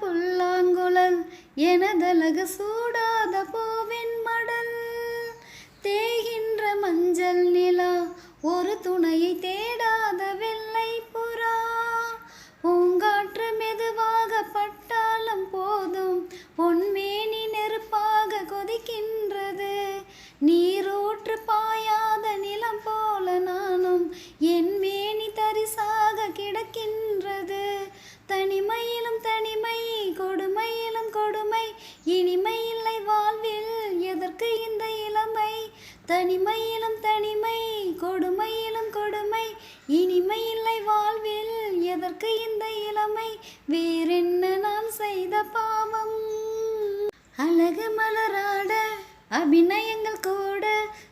புல்லாங்குழல் எனதழகு சூடாத பூவின் மடல் தேகின்ற மஞ்சள் நிலா ஒரு துணையை தேடாத வெள்ளை புறா பூங்காற்று மெதுவாக பட்டாலும் போதும் பொன்மேனி நெருப்பாக கொதிக்கின்றது நீரூற்று பாயாத நிலம் போல நானும் என் மேனி தரிசாக கிடக்கின்றது தனிமையிலும் தனிமை கொடுமையிலும் கொடுமை இனிமை இல்லை வாழ்வில் எதற்கு இந்த இளமை தனிமையிலும் தனிமை கொடுமையிலும் கொடுமை இனிமை இல்லை வாழ்வில் எதற்கு இந்த இளமை வேறென்ன நான் செய்த பாவம் அழகு மலராட அபிநயங்கள் கூட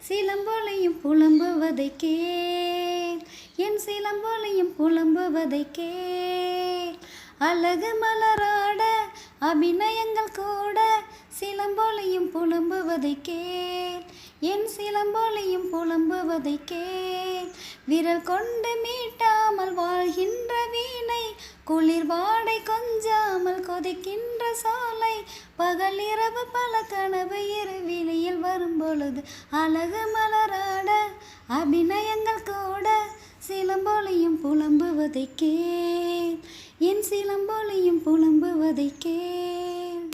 சிலம்பொலியும் புலம்புவதை கேள் என் சிலம்பொலியும் புலம்புவதை கேள் அழகு மலராட அபிநயங்கள் கூட சிலம்பொலியும் புலம்புவதை கேள் என் சிலம்பொலியும் புலம்புவதை கேள் விரல் கொண்டு மீட்டாமல் வாழ்கின்ற வீணை குளிர் வாடை கொஞ்சாமல் கொதிக்கின்ற சோலை பகல் இரவு பல கனவு இரவிலையில் வரும் பொழுது அழகு மலராட அபிநயங்கள் கூட சிலம்பொலியும் புலம்புவதை கேள் என் சிலம்பொலியும் புலம்புவதை கேள்.